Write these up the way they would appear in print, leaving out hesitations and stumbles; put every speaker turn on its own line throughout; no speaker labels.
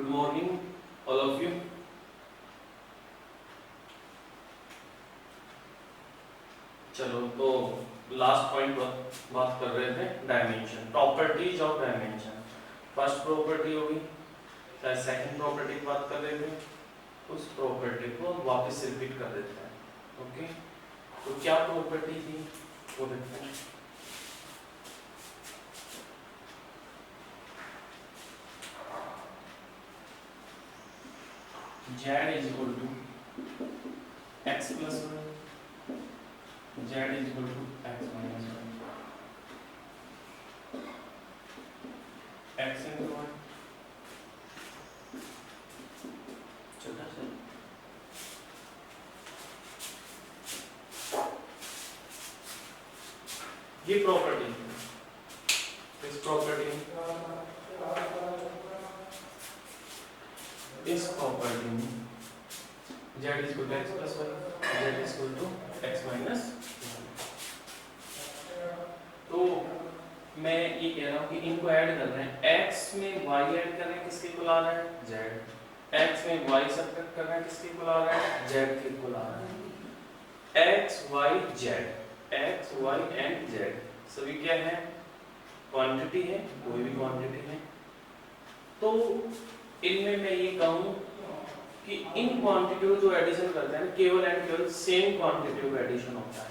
Good morning all of you. चलो तो last point बात कर रहे थे dimension, properties of dimension. First property होगी, सेकंड प्रॉपर्टी की बात कर रहे थे, उस प्रॉपर्टी को वापस रिपीट कर देते हैं। ओके, तो क्या प्रॉपर्टी थी वो देखते हैं। z is equal to x plus 1, z is equal to x minus 1, x into 1। चलता है ये प्रॉपर्टी, इस प्रॉपर्टी में z is equal to x plus 1, z is equal to x minus 1। तो मैं ये कह रहा हूँ कि इनको ऐड कर रहे हैं, x में y ऐड कर रहे हैं, किसके इक्वल आ रहा है z, x में y सब्ट्रैक्ट कर रहे हैं, किसके इक्वल आ रहा है z के इक्वल आ रहा है। x y z, x y and z सभी क्या है, क्वांटिटी है, कोई भी क्वांटिटी है। तो इनमें मैं ये कहूँ कि इन क्वांटिटी को जो एडिशन करते हैं केवल एंड केवल सेम क्वांटिटी का एडिशन होता है,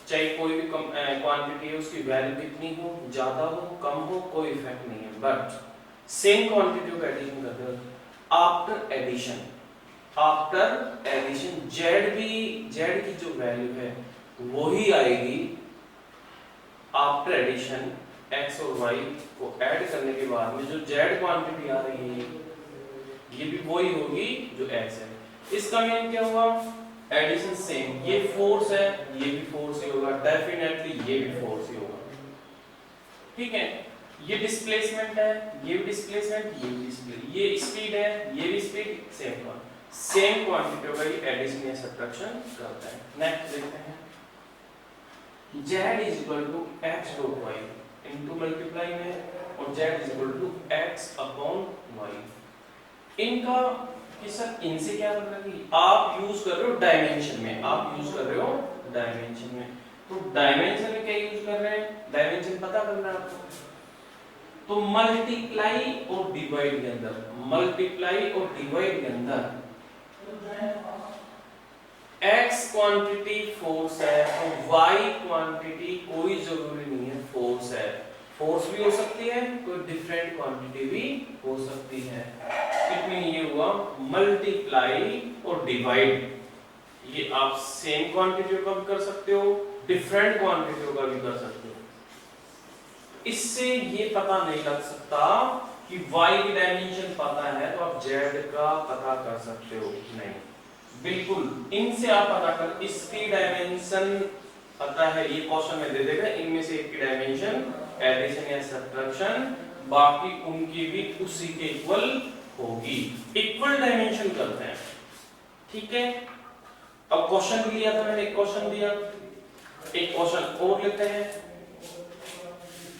चाहे कोई भी क्वांटिटी है उसकी वैल्यू कितनी हो, ज्यादा हो कम हो, कोई इफेक्ट नहीं है, बट सेम क्वांटिटी का एडिशन करते हैं। आफ्टर एडिशन z की जो वैल्यू है वही आएगी आफ्टर एडिशन x और y को ऐड करने के बाद में जो z क्वांटिटी आ रही है ये भी वही होगी जो x है। इसका मीनिंग क्या हुआ, एडिशन सेम, ये फोर्स है ये भी फोर्स ही होगा, डेफिनेटली ये भी फोर्स ही होगा, ठीक है। ये डिस्प्लेसमेंट है, ये भी डिस्प्लेसमेंट, ये भी डिस्प्लेसमेंट, ये स्पीड है ये भी स्पीड, सेम क्वांटिटी का ये एडिशन या सब्ट्रैक्शन करता है। नेक्स्ट देखते हैं, z is equal to x dot y into multiply में, और z is equal to x upon y। इनका कि सर इनसे क्या बन रहा है, आप यूज कर रहे हो डायमेंशन में, तो डायमेंशन में क्या यूज कर रहे हैं, डायमेंशन पता करना है आपको, तो मल्टीप्लाई और डिवाइड के अंदर x क्वांटिटी फोर्स है तो y क्वांटिटी कोई जरूरी नहीं है फोर्स है, फोर्स भी हो सकती है, कोई डिफरेंट क्वांटिटी भी हो सकती है। इट मीन ये हुआ मल्टीप्लाई और डिवाइड, ये आप सेम क्वांटिटी का भी कर सकते हो, डिफरेंट क्वांटिटी का भी कर सकते हो। इससे ये पता नहीं लग सकता कि y की डायमेंशन पता है तो आप z का पता कर सकते हो, नहीं, बिल्कुल इनसे आप पता कर, इसकी डायमेंशन पता है, ये क्वेश्चन में दे देगा इनमें से एक की डायमेंशन एडिशन या सब्ट्रैक्शन, बाकी उनकी भी उसी के इक्वल होगी, इक्वल डायमेंशन करते हैं, ठीक है। अब क्वेश्चन भी लिया था मैंने, एक क्वेश्चन दिया, एक क्वेश्चन और लेते हैं,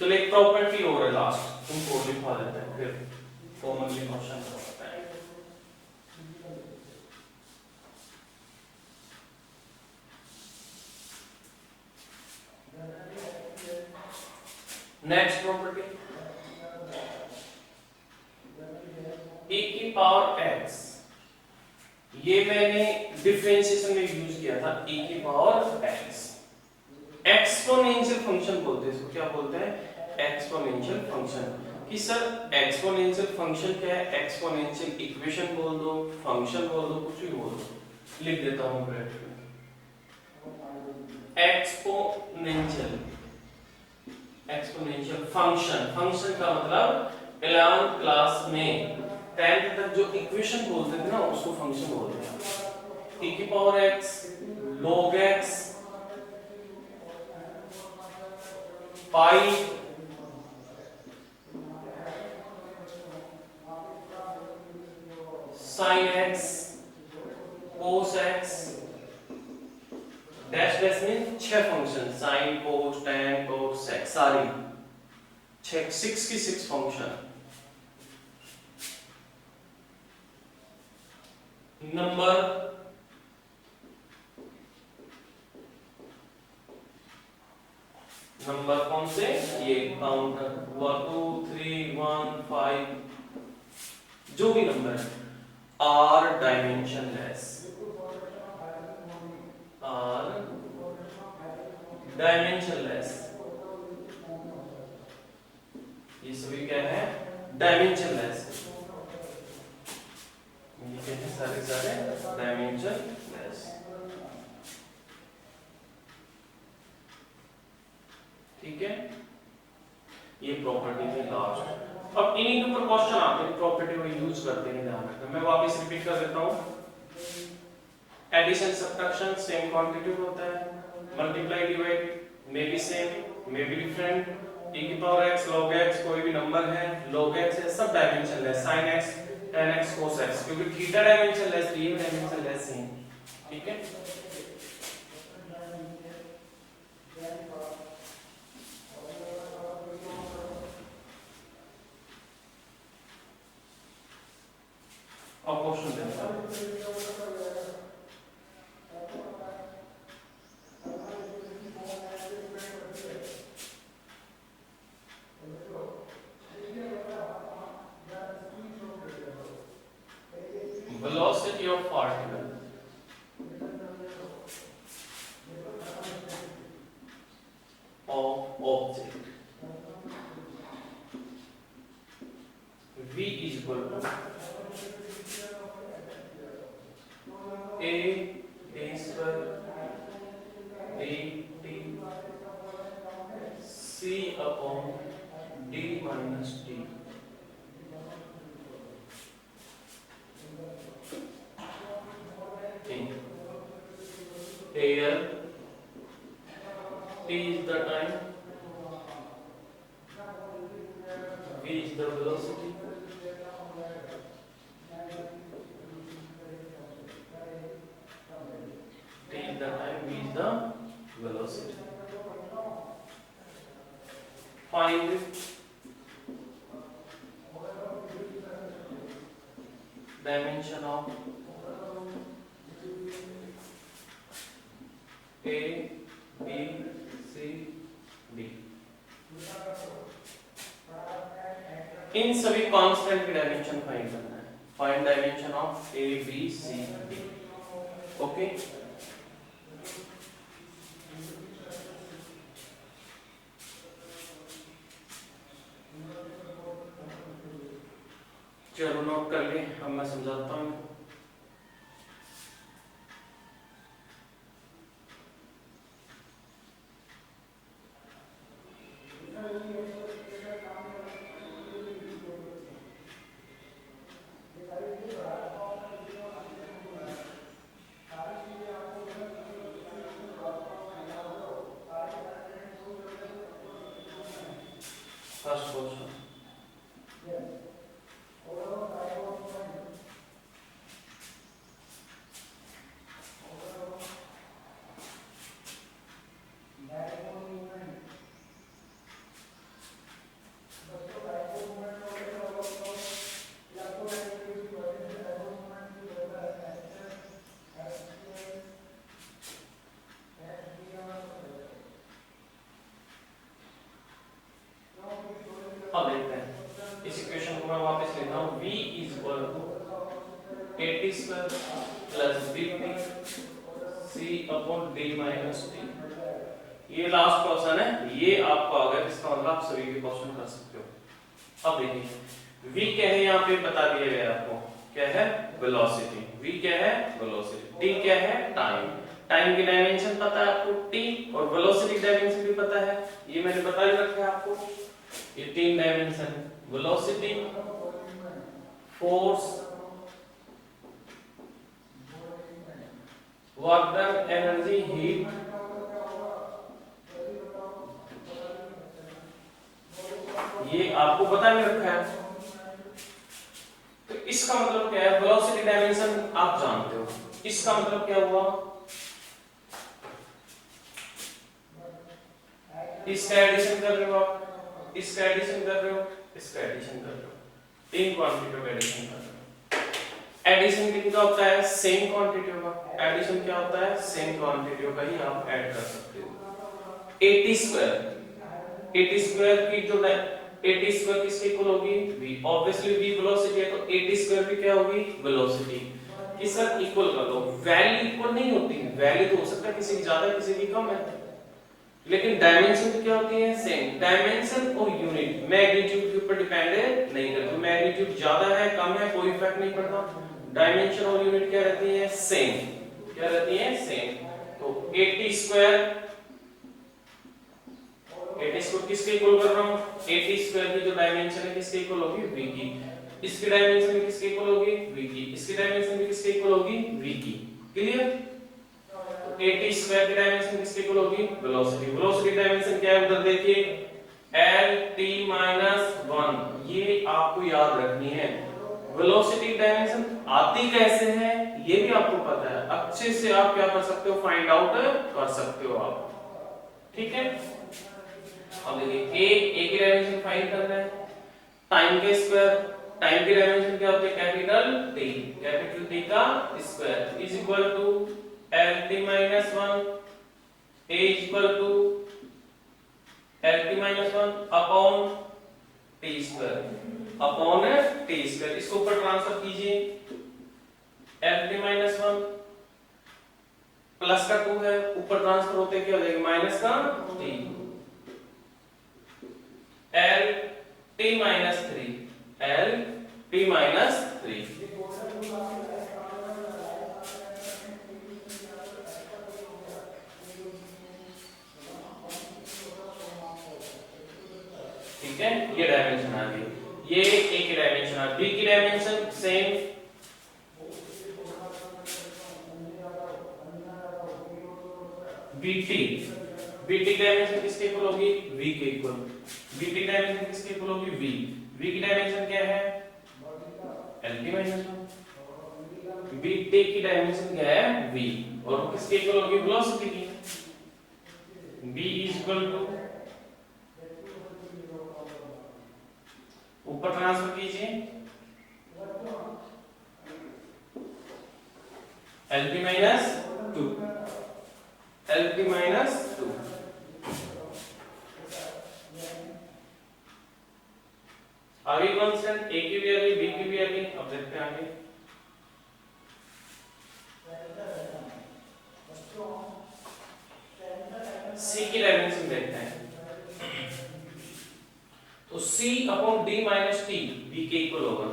चलो एक प्रॉपर्टी और है लास्ट, तुमको लिखवा देते हैं फिर कॉमनली क्वेश्चन करते हैं। नेक्स्ट प्रॉपर्टी, e की पावर x, ये मैंने डिफरेंशिएशन में यूज किया था, e की पावर x, एक्सपोनेंशियल फंक्शन बोलते हैं इसको, क्या बोलते हैं, एक्सपोनेंशियल फंक्शन। कि सर एक्सपोनेंशियल फंक्शन क्या है, एक्सपोनेंशियल इक्वेशन बोल दो, फंक्शन बोल दो, कुछ भी बोल दो, लिख देता हूं ब्रैकेट में, एक्सपोनेंशियल फंक्शन का मतलब 11th क्लास में 10th तक जो इक्वेशन बोलते थे ना उसको फंक्शन बोलते हैं। e की पावर x, log x, पाई, sin x, cos x, dash dash में 6 function, sin, cos, tan, cos, sec, सारी 6 की 6 फंक्शन। नंबर कौन से, ये काउंटर 1 2 3 1 5 जो भी नंबर है आर डायमेंशनलेस, आर डायमेंशनलेस, ये सभी क्या है, डायमेंशनलेस, ये क्या है, सारे सारे डायमेंशनलेस। ठीक है, ये प्रॉपर्टी में लास्ट। अब इन्हीं के ऊपर क्वेश्चन आते हैं, प्रॉपर्टी को यूज करते हैं, ध्यान रखना। मैं वापस रिपीट कर देता हूं, एडिशन सब्ट्रैक्शन सेम क्वांटिटी होता है, multiply divide may be same may be different, e की पावर x log x कोई भी नंबर है, log x है, सब dimensionless, sin x tan x cos x, क्योंकि थीटा डायमेंशनलेस, ये डायमेंशनलेस है। ठीक है, अब क्वेश्चन देखते हैं। Velocity of particle of object v is equal to a d square dt c upon d minus d। Here t is the time, v is the velocity, t is the time, v is the velocity. Find dimension of A, B, C, D। इन सभी constant की dimension find करना है। Find dimension of A, B, C, D। Okay, चलो note कर ले, अब मैं समझाता हूँ। फर्स्ट क्वेश्चन, अब देखते हैं इस इक्वेशन को। मैं वापस लेता हूँ, v is equal to 80 square plus dt c upon d minus d। ये लास्ट क्वेश्चन है, ये आपको आ गया, इसका मतलब आप सभी के क्वेश्चन कर सकते हो। अब देखिए v क्या है, यहाँ पे बता दिया गया आपको, क्या है, वेलोसिटी। v क्या है, वेलोसिटी। t क्या है, टाइम। टाइम की डायमेंशन पता है आपको t, और वेलोसिटी की डायमेंशन भी पता है, ये मैंने बता ही रखा है आपको। ये तीन dimension, velocity, force, work done, energy, heat, ये आपको बता नहीं रखा है। तो इसका मतलब क्या है, वेलोसिटी डायमेंशन आप जानते हो, इसका मतलब क्या हुआ, इसका एडिशन कर रहे हो आप, इसका एडिशन कर रहे हो, इसका एडिशन कर रहे हो, तीन क्वांटिटी का एडिशन कर रहे हो। एडिशन कितना होता है, सेम क्वांटिटियों का। एडिशन क्या होता है, सेम क्वांटिटियों का ही आप ऐड कर सकते हो। 80 स्क्वायर, 80 स्क्वायर की जो 80 स्क्वायर किसके इक्वल होगी, v। ऑब्वियसली v वेलोसिटी है तो 80 स्क्वायर भी क्या होगी, वेलोसिटी। किस साथ इक्वल कर लो, वैल्यू इक्वल नहीं होती, वैल्यू तो हो सकता है किसी की ज्यादा किसी की कम है, लेकिन डायमेंशन तो क्या होती है, सेम। डायमेंशन और यूनिट मैग्नीट्यूड के ऊपर डिपेंड नहीं करती, मैग्नीट्यूड ज्यादा है कम है कोई इफेक्ट नहीं पड़ता, डायमेंशन और यूनिट क्या रहती है, सेम। क्या रहती है, सेम। तो 80 स्क्वायर, 80 स्क्वायर किसके इक्वल कर रहा हूं, 80 स्क्वायर की जो डायमेंशन है किसके इक्वल होगी, v की। इसकी डायमेंशन भी किसके इक्वल होगी, v की। इसकी डायमेंशन भी किसके इक्वल होगी, v की। क्लियर। 80 स्क्वायर की डायमेंशन किसके इक्वल होगी, वेलोसिटी। वेलोसिटी डायमेंशन क्या है उधर देखिए, l t - 1। ये आपको याद रखनी है। वेलोसिटी डायमेंशन आती कैसे है ये भी आपको पता है, अच्छे से आप क्या कर सकते हो, फाइंड आउट कर सकते हो आप, ठीक है। अब देखिए ए की डायमेंशन फाइंड करना है, टाइम के स्क्वायर। टाइम की डायमेंशन क्या होती है, कैपिटल टी। कैपिटल टी का square is equal to lt - 1 a is equal to lt - 1 upon t square, upon t square. इसको ऊपर ट्रांसफर कीजिए, lt - 1 प्लस का 2 है, ऊपर ट्रांसफर होते क्या हो जाएगा, माइनस का t। l t - 3, l t - 3। ठीक है, ये डायमेंशन आ गई। ये ए की डायमेंशन आ, बी की dimension same, BT. BT dimension किसके इक्वल होगी, v के इक्वल। बीटी डायमेंशन किसके इक्वल होगी, v। v की डायमेंशन क्या है, lt - 1। बीटी की डायमेंशन क्या है, v, और किसके इक्वल होगी, वेलोसिटी की। v इज इक्वल टू, ऊपर ट्रांसफर कीजिए, lt - 2, lt - 2। आगे कांस्टेंट a की भी आ गई, b की भी आ गई। अब देखते हैं आगे, c की डायमेंशन देखते हैं। तो c upon d minus t b के इक्वल होगा,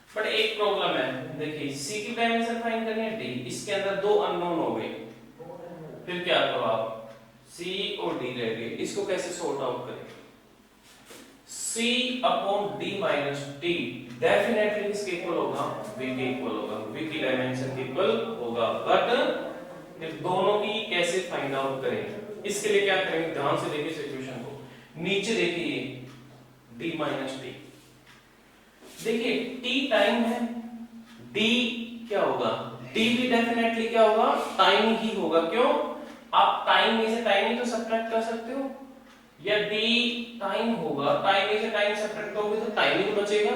बट एक प्रॉब्लम है, देखिए c की डायमेंशन फाइंड करनी है, d, इसके अंदर दो अननोन हो गए, फिर क्या करो आप, c और d रह गए, इसको कैसे सॉर्ट आउट करें। c upon d minus t definitely किसके इक्वल होगा, v के इक्वल होगा, v की डायमेंशन के इक्वल होगा, बट फिर दोनों की कैसे फाइंड आउट करें, इसके लिए क्या करेंगे, ध्यान से देखिए सिचुएशन को। नीचे देखिए d माइनस t, देखिए t टाइम है, d क्या होगा, d भी डेफिनेटली क्या होगा, टाइम ही होगा। क्यों, आप टाइम में से टाइम ही तो सब्ट्रैक्ट कर सकते हो, या d टाइम होगा, टाइम में से टाइम सब्ट्रैक्ट करोगे तो टाइम ही तो बचेगा।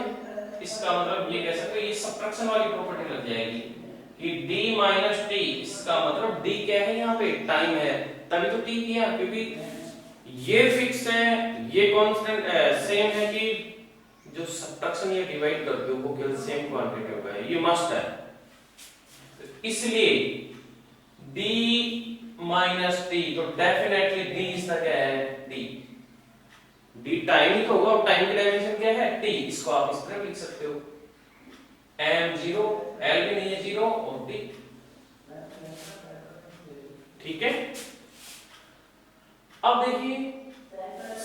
इसका मतलब ये कह सकते हो, ये सब्ट्रैक्शन वाली प्रॉपर्टी लग जाएगी कि d माइनस t, इसका मतलब d क्या है, यहाँ पे टाइम है, तभी तो t किया, क्योंकि ये फिक्स है, ये कांस्टेंट सेम है कि जो सब्ट्रैक्शन या डिवाइड करते हो वो केवल सेम क्वांटिटी होगा, ये मस्ट है। इसलिए d माइनस t, तो डेफिनेटली d इसका क्या है, t। d टाइम ही तो होगा, और टाइम की डायमेंशन क्या है, t। इसको आप इस तरह लिख सकते हो, m 0, l भी नहीं है 0, और t। ठीक है। अब देखिए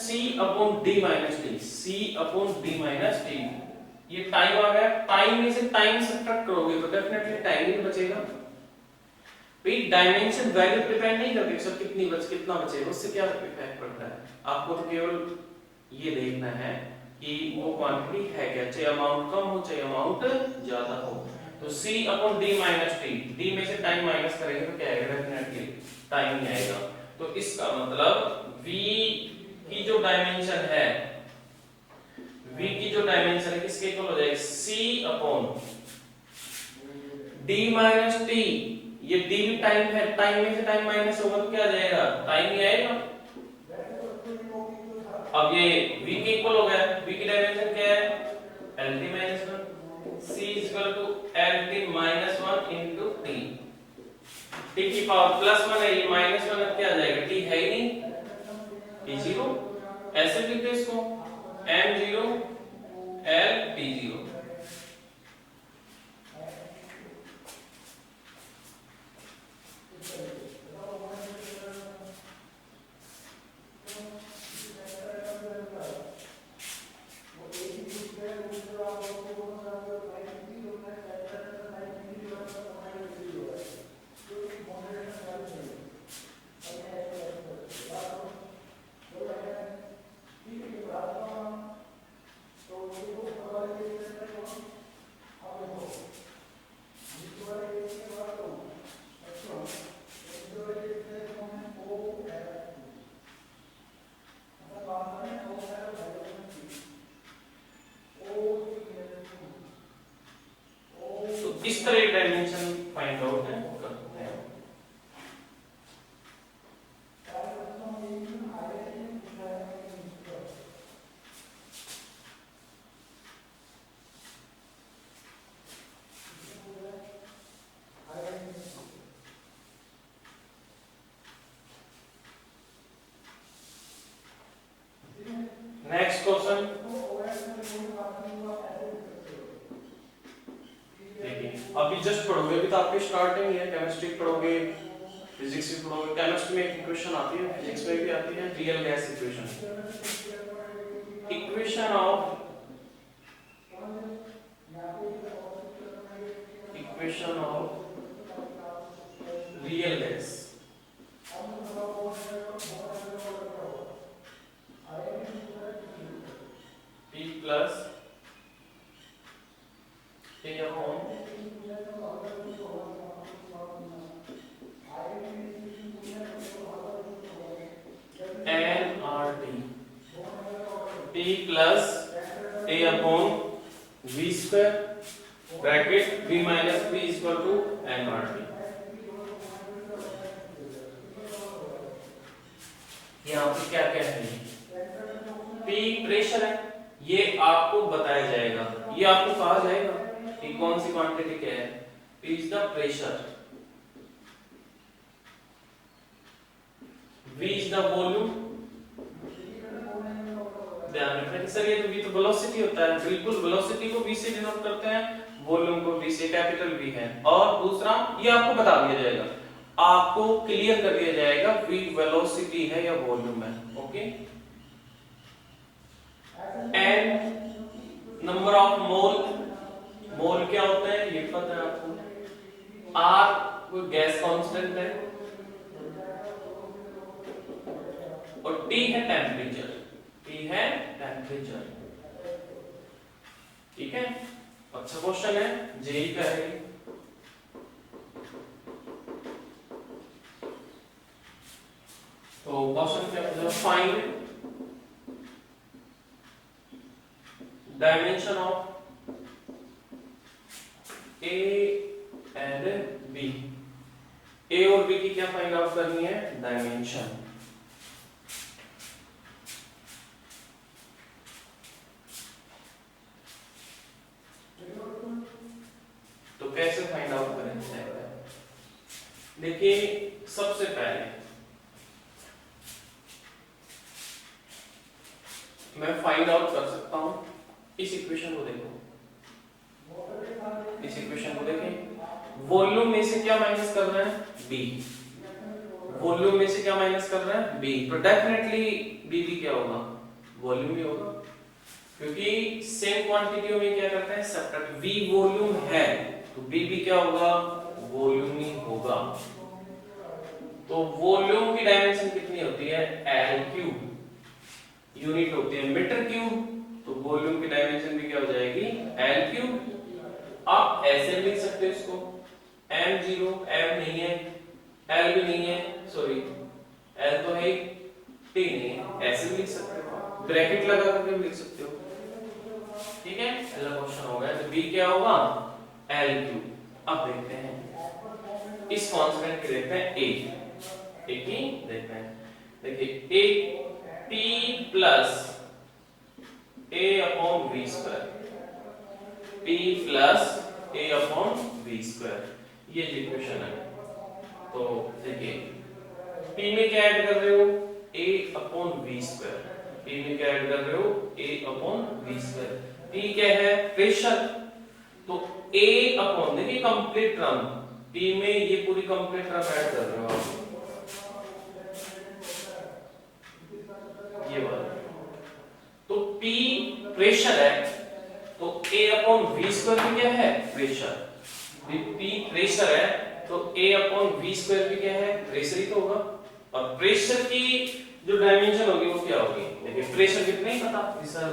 c upon d minus t, c upon d minus t, ये टाइम आ गया, टाइम में से टाइम सब्ट्रैक्ट करोगे तो डेफिनेटली टाइम ही बचेगा। भाई डायमेंशन वैल्यू डिपेंड नहीं करती सर, कितना बचेगा, उससे क्या इफेक्ट पड़ता है, आपको तो केवल ये देखना है कि वो क्वांटिटी है क्या, चाहे अमाउंट कम हो चाहे अमाउंट ज्यादा हो। तो c upon d minus t, d में से टाइम माइनस करेंगे तो क्या आएगा, डेफिनेटली टाइम ही आएगा। तो इसका मतलब v की जो डायमेंशन है, v की जो डायमेंशन है किसके इक्वल हो जाएगी, c upon d minus T, ये d भी टाइम है, टाइम में से टाइम माइनस होगा तो क्या आ जाएगा, टाइम ही आएगा। अब ये v के इक्वल हो गया, v की डायमेंशन क्या है, lt minus 1, c equal to lt minus 1 into T, T की पावर प्लस 1 है, ये माइनस 1 क्या आ जाएगा, टी है ही नहीं, टी जीरो, ऐसे लिख दो इसको m0 l t0। इस तरह डायमेंशन फाइंड आउट करते हैं। नेक्स्ट क्वेश्चन देखिए, अभी जस्ट पढ़ोगे, अभी तो आपकी स्टार्टिंग है, केमिस्ट्री पढ़ोगे, फिजिक्स भी पढ़ोगे, केमिस्ट्री में एक इक्वेशन आती है, फिजिक्स में भी आती है, real gas equation, equation of real gas, P plus A upon nRT, P plus A upon V square bracket V minus P equal to nRT। यहाँ पे क्या क्या है, P प्रेशर है, ये आपको बताया जाएगा, ये आपको कहा जाएगा कि कौन सी क्वांटिटी क्या है, P is the pressure, V is the volume, ध्यान रखना सर ये तो V तो वेलोसिटी होता है, बिल्कुल वेलोसिटी को V से डिनोट करते हैं, वॉल्यूम को V से, कैपिटल V है, और दूसरा ये आपको बता दिया जाएगा, आपको क्लियर कर दिया जाएगा V वेलोसिटी है या वॉल्यूम है, okay. N number of mole, mole क्या होता है ये पता है आपको, आर कोई गैस कांस्टेंट है, और टी है टेम्परेचर, टी है टेम्परेचर, ठीक है। अच्छा क्वेश्चन है, जेई का है। तो क्वेश्चन क्या है, find dimension of A and B, A और बी की क्या फाइंड आउट करनी है, डायमेंशन। तो कैसे फाइंड आउट करेंगे, देखिए सबसे पहले मैं फाइंड आउट कर सकता हूं, इस इक्वेशन को देखो, इस इक्वेशन को देखें, वॉल्यूम में से क्या माइनस कर रहे हैं, बी, वॉल्यूम में से क्या माइनस कर रहे हैं, बी, तो डेफिनेटली बी भी क्या होगा, वॉल्यूम ही होगा, क्योंकि सेम क्वांटिटियों में क्या करते हैं सब्ट्रैक्ट, वी वॉल्यूम है तो बी भी क्या होगा, वॉल्यूम ही होगा। तो वॉल्यूम की डायमेंशन कितनी होती है, एल क्यूब, यूनिट होती है मीटर क्यूब, तो वॉल्यूम की डायमेंशन भी क्या हो जाएगी, एल क्यूब। आप ऐसे लिख सकते हो इसको, m0, m नहीं है, l भी नहीं है, सॉरी l तो है, t नहीं है, ऐसे भी लिख सकते हो, ब्रैकेट लगा करके भी लिख सकते हो, ठीक है। पहला क्वेश्चन हो गया, तो b क्या होगा, l क्यूब। अब देखते हैं इस कांस्टेंट के देखते हैं ए की देखते हैं। देखिए ए p plus a upon v square, p plus a upon v square, ये इक्वेशन है। तो देखिए p में क्या ऐड कर रहे हो, a upon v square, p में क्या ऐड कर रहे हो, a upon v square. p क्या है, प्रेशर, तो a अपॉन, देखिए कंप्लीट टर्म, p में ये पूरी कंप्लीट टर्म ऐड कर रहे हो आप, ये वाला। तो P प्रेशर है, तो A अपॉन V स्क्वायर भी क्या है, प्रेशर। P प्रेशर है तो A अपॉन V स्क्वायर भी क्या है, प्रेशर ही तो होगा। और प्रेशर की जो डायमेंशन होगी वो क्या होगी, देखिए प्रेशर कितना ही पता, सर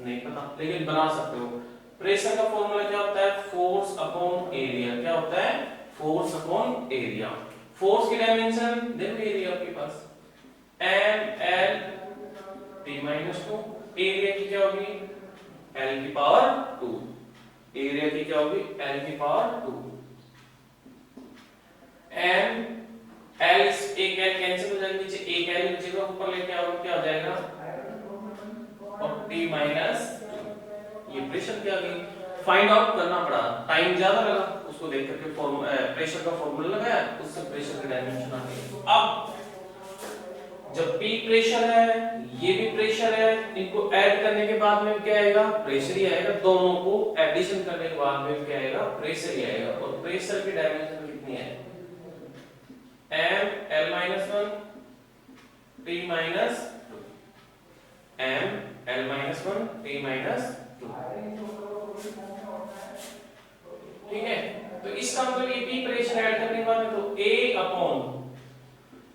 नहीं पता, लेकिन बना सकते हो। प्रेशर का फॉर्मूला क्या होता है, फोर्स अपॉन एरिया, क्या होता है, फोर्स अपॉन एरिया। फोर्स की डायमेंशन देखो एरिया आपके पास M L T minus 2, area की क्या होगी, L की पावर 2, एरिया की क्या होगी, L की पावर 2। M L एक L कैंसिल हो जाएगा, नीचे एक L बचेगा, ऊपर लेके आओगे क्या हो जाएगा, और T माइनस 2। ये प्रेशर क्या गई, फाइंड आउट करना पड़ा, टाइम ज्यादा लगा, उसको देख करके प्रेशर का फॉर्मूला लगाया, उससे प्रेशर की डायमेंशन आ गई। अब जब P प्रेशर है, ये भी प्रेशर है, इनको ऐड करने के बाद में क्या आएगा, प्रेशर ही आएगा, दोनों को एडिशन करने के बाद में क्या आएगा, प्रेशर ही आएगा। और प्रेशर की डायमेंशन कितनी है, M L minus 1 T minus 2, M L minus 1 T minus 2, ठीक है। तो इसका मतलब ये P प्रेशर ऐड करने के बाद में तो A अपॉन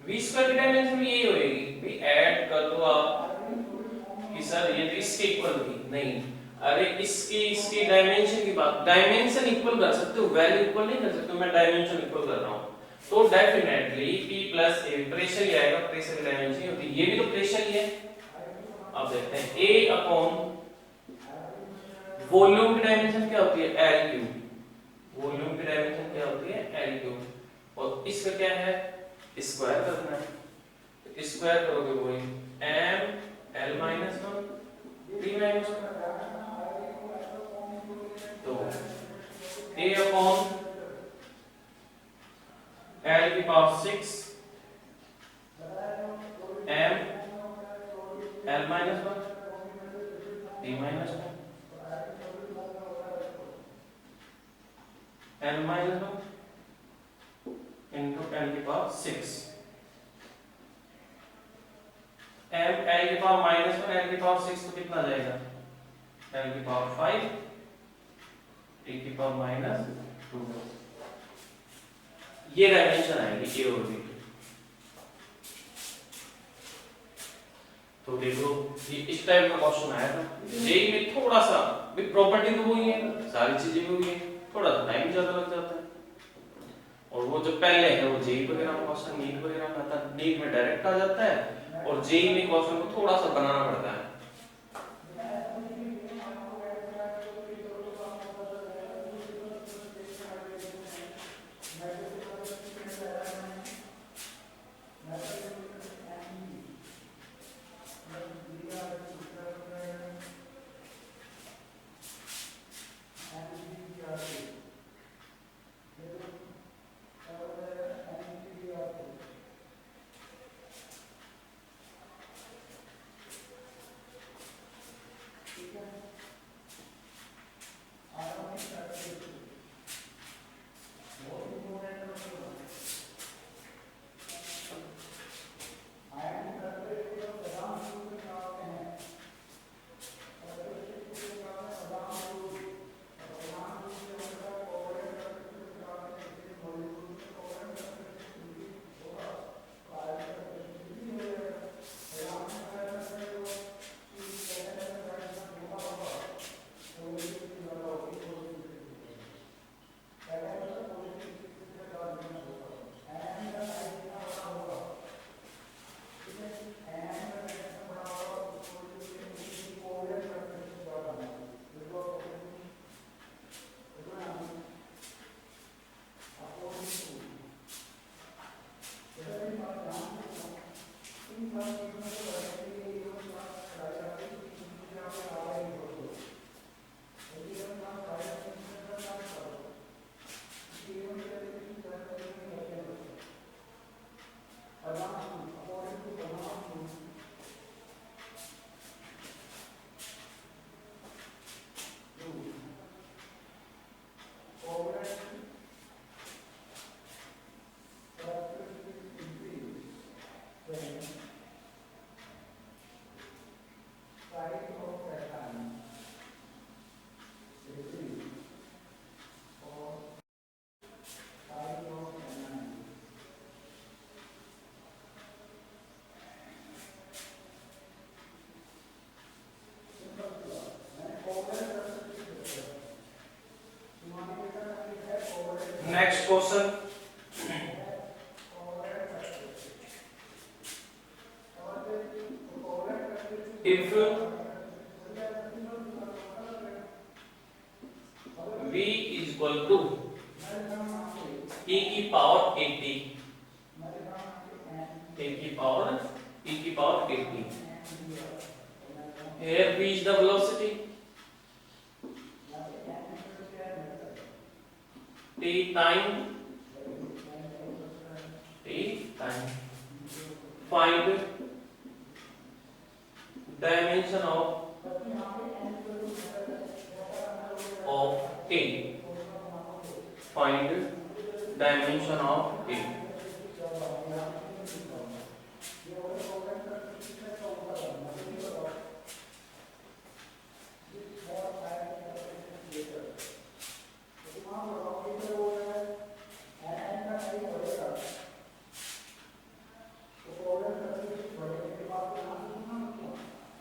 V स्क्वायर की डायमेंशन भी यही होएगी, भी ऐड कर दो आप कि सर ये तो इसके इक्वल थी, नहीं, अरे इसकी डायमेंशन की बात, डायमेंशन इक्वल कर सकते हो, वैल्यू इक्वल नहीं कर सकते हो, मैं डायमेंशन इक्वल कर रहा हूं, तो definitely P plus A pressure ही आएगा, प्रेशर की डायमेंशन होती है, ये भी तो प्रेशर ही है। अब देखते हैं A अपॉन वॉल्यूम की डायमेंशन क्या होती है, L क्यूब, वॉल्यूम की डायमेंशन क्या होती है, L क्यूब, और इसका क्या है, स्क्वायर करना है, तो स्क्वायर करोगे वही M L minus 1 T minus 1, तो A अपॉन L की power 6 M L minus 1 T minus 1 L minus 1 into L की पावर 6, M L की पावर माइनस 1 L की पावर 6 तो कितना जाएगा, L की पावर 5 T की पावर माइनस 2, ये डायमेंशन आएगी A और B। तो देखो ये इस टाइप का क्वेश्चन आया था जेई में, थोड़ा सा भी प्रॉपर्टी तो वही है, सारी चीजें वही है, थोड़ा सा टाइम ज्यादा लग जाता है। और वो जो पहले है वो जेई वगैरह में क्वेश्चन, नीट वगैरह में आता है, नीट में डायरेक्ट आ जाता है, और जेई में क्वेश्चन को थोड़ा सा बनाना पड़ता है। if v is equal to e की पावर 80, e की power 80, here v is the velocity, t time, find dimension of a, find dimension of a.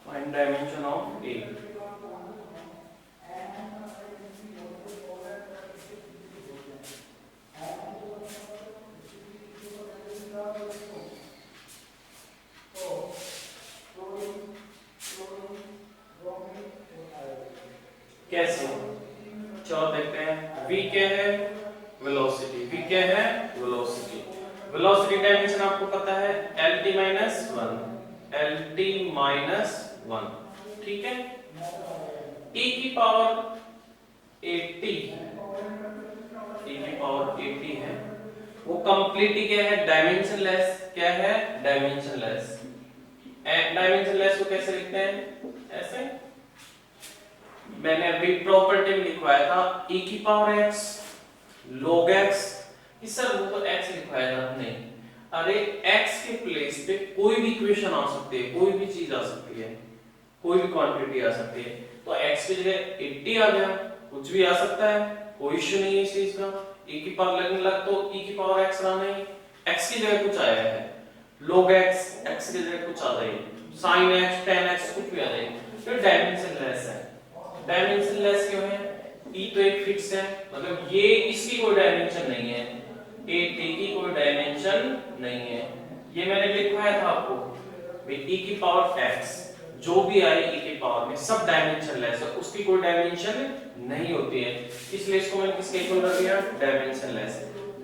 Find dimension of a. कैसे? चलो देखते हैं। v क्या है? वेलोसिटी। v क्या है? वेलोसिटी। वेलोसिटी डायमेंशन आपको पता है lt माइनस 1, lt माइनस 1, ठीक है। e की पावर 80, e की पावर 80 है, वो कंप्लीटली क्या है? डायमेंशनलेस। क्या है? डायमेंशनलेस। डायमेंशनलेस को कैसे लिखते हैं? ऐसे मैंने अभी प्रॉपर्टी में लिखवाया था e की पावर x log x, इस सर वो तो x लिखवाया था नहीं, अरे x के प्लेस पे कोई भी इक्वेशन आ सकती है, कोई भी चीज आ सकती है, कोई भी क्वांटिटी आ सकती है, तो x की जगह 80 आ गया, कुछ भी आ सकता है, कोई इश्यू नहीं है इस चीज का। e की पावर लगने लग तो e की पावर x आना ही, x की जगह कुछ आया है, log x, x की जगह कुछ आ जाएगी, sin x, tan x कुछ भी आ जाएगी, तो डायमेंशनलेस है। डायमेंशनलेस क्यों है? e तो एक फिक्स है, मतलब ये इसकी कोई डायमेंशन नहीं है, a t की कोई डायमेंशन नहीं है। ये मैंने लिखवाया था आपको भाई e की पावर x जो भी आए e की पावर में सब डायमेंशनलेस है, उसकी कोई डायमेंशन नहीं होती है, इसलिए इसको मैंने किसके इक्वल कर दिया? डायमेंशनलेस।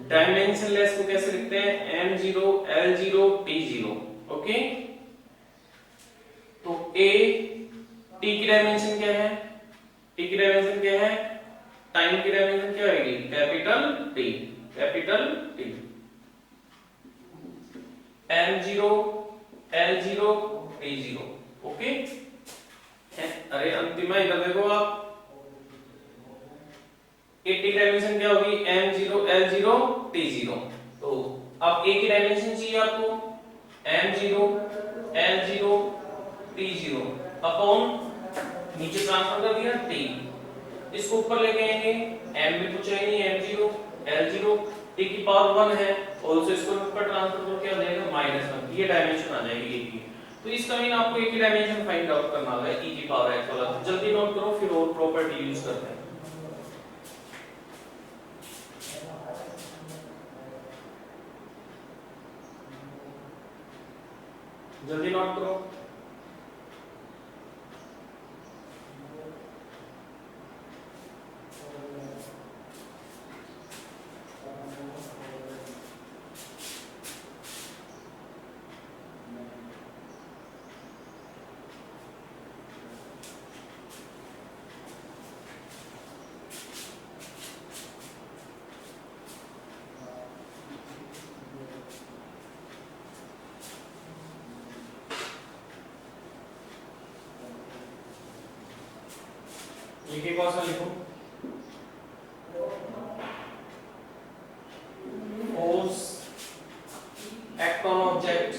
डायमेंशनलेस को कैसे लिखते हैं? m0 l0 t0, okay. तो a t की डायमेंशन क्या है? t की डायमेंशन क्या है? टाइम की डायमेंशन क्या होगी? Capital T, capital T। m0 l0 t0, okay. अरे अंतिम है, इधर देखो आप, a की डायमेंशन क्या होगी? m0 l0 t0। तो अब a की डायमेंशन चाहिए आपको m0 l0 t0 अपॉन नीचे ट्रांसफर कर दिया t, इसको ऊपर लेके आएंगे, m भी कुछ है नहीं, m0 l0 t की पावर 1 है, और इसको ऊपर ट्रांसफर करके आ जाएगा -1, ये डायमेंशन आ जाएगी a की। तो इसका मीन आपको a की डायमेंशन फाइंड आउट करना है e की पावर x वाला, तो जल्दी नोट करो फिर और प्रॉपर्टी यूज करते हैं। जल्दी नोट करो। ये कौन सा लिखो? Force act on object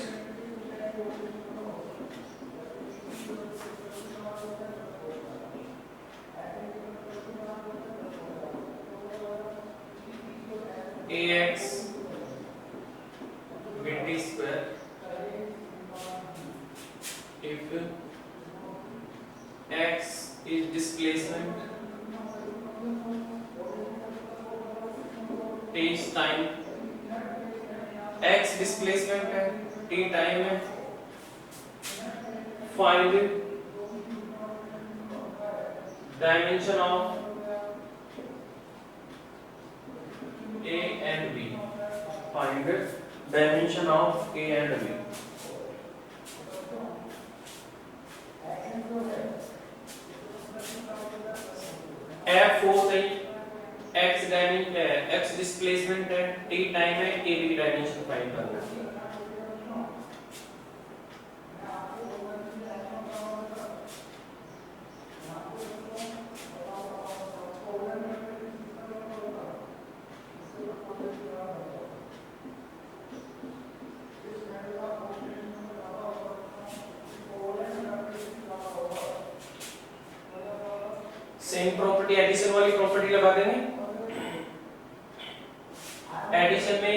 ax vt square if x is displacement, t is time, x displacement है, t time है, find dimension of A and B. Find dimension of A and B. F force है, x dimension, x displacement है, t time है, A B की dimension find करना है। Same property addition वाली property लगा देंगे। एडिशन में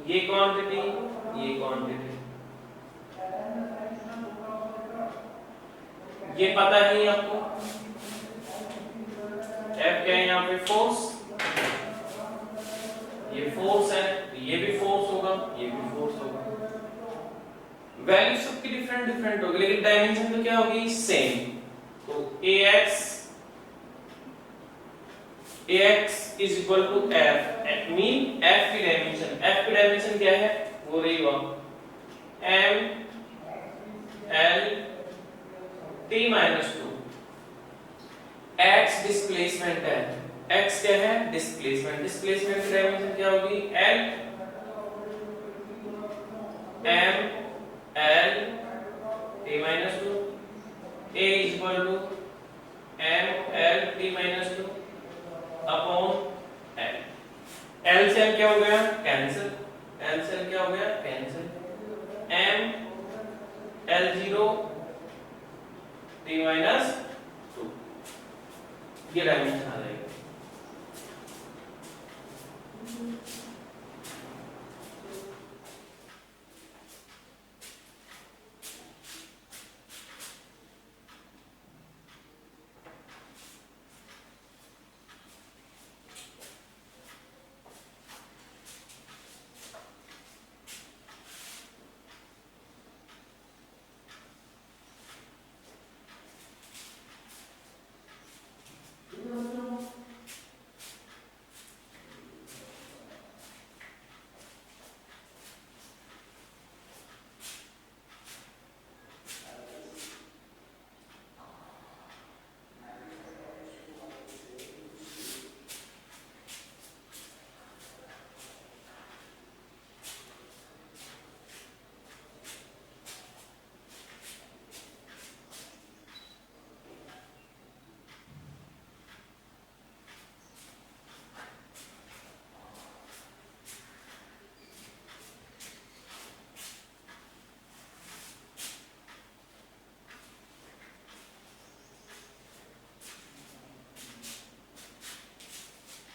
ये क्वांटिटी, ये क्वांटिटी, ये पता है आपको। F क्या है यहाँ पे? फोर्स। ये फोर्स है, ये भी फोर्स होगा, ये भी फोर्स होगा। वैल्यू सबकी डिफरेंट डिफरेंट होगी, लेकिन डायमेंशन तो क्या होगी? सेम। तो ax is equal to f, mean f की डायमेंशन क्या है? वो रही हुआ m l t minus 2। x displacement है, x क्या है? डिस्प्लेसमेंट की डायमेंशन क्या होगी? l m l t minus 2। a is equal to m l t minus 2 upon l। l से l क्या हो गया? कैंसिल। l से l क्या हो गया? Cancel. m l0 t minus 2, ये डायमेंशन आ जाएगी।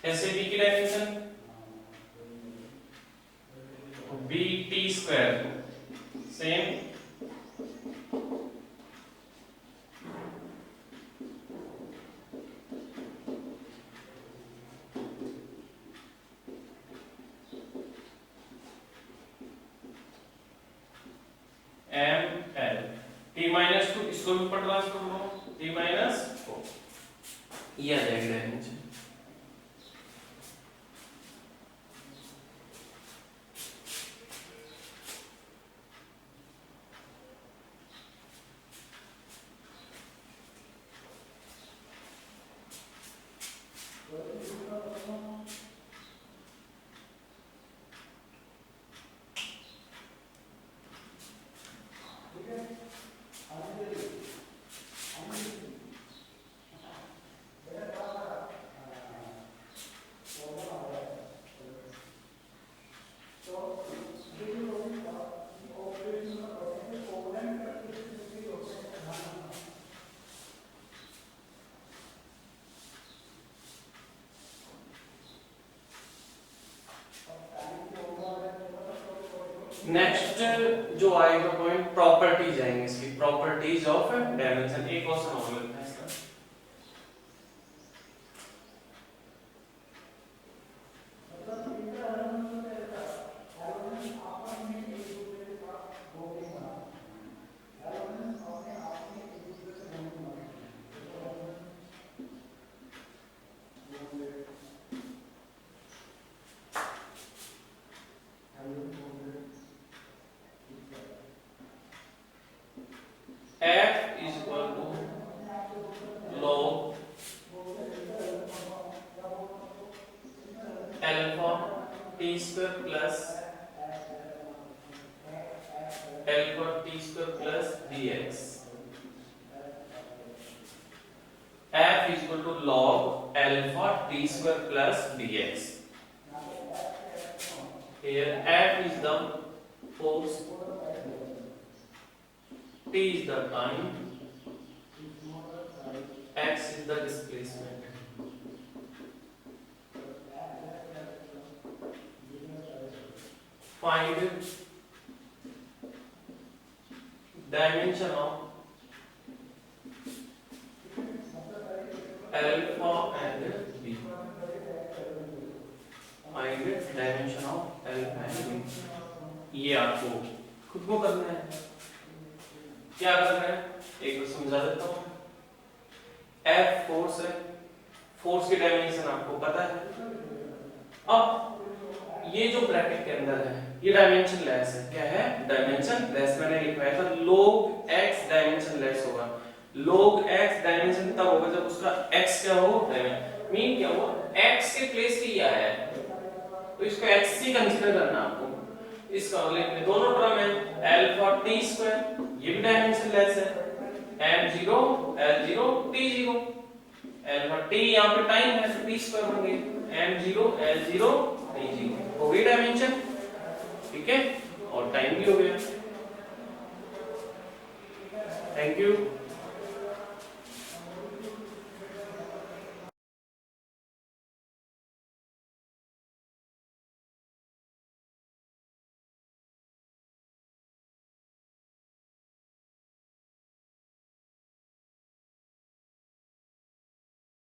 ऐसे b की dimension b t square same m l t minus 2, इसको भी ऊपर ट्रांसफर करो, t minus 4, ये आ जाएगी डायमेंशन। नेक्स्ट जो आएगा पॉइंट प्रॉपर्टीज आएंगे, इसकी प्रॉपर्टीज ऑफ डायमेंशन। एक क्वेश्चन और लगता है इसका। Alpha T square plus dx f is equal to log alpha t square plus dx. Here f is the force, t is the time, x is the displacement. Find dimension of alpha and b. Find dimension of alpha and b. ये आपको खुद को करना है। क्या करना है एक बार समझा देता हूँ। F फोर्स है, फोर्स की डायमेंशन आपको पता है। अब ये जो ब्रैकेट के अंदर है ये डायमेंशन लेस है। क्या है? Dimension less. मैंने लिखवाया था log x डायमेंशन लेस होगा। log x डायमेंशन तब होगा जब उसका x क्या हो, मीन क्या हो, x के प्लेस पे ही आया है तो इसको x ही कंसीडर करना आपको। इसका मतलब दोनों टर्म है अल्फा टी स्क्वायर, ये भी डायमेंशन लेस है, m0 l0 t0। Alpha t यहां पे टाइम है तो t स्क्वायर होंगे m0 l0 t0 हो गई डायमेंशन। ठीक है, और टाइम भी हो गया। Thank you.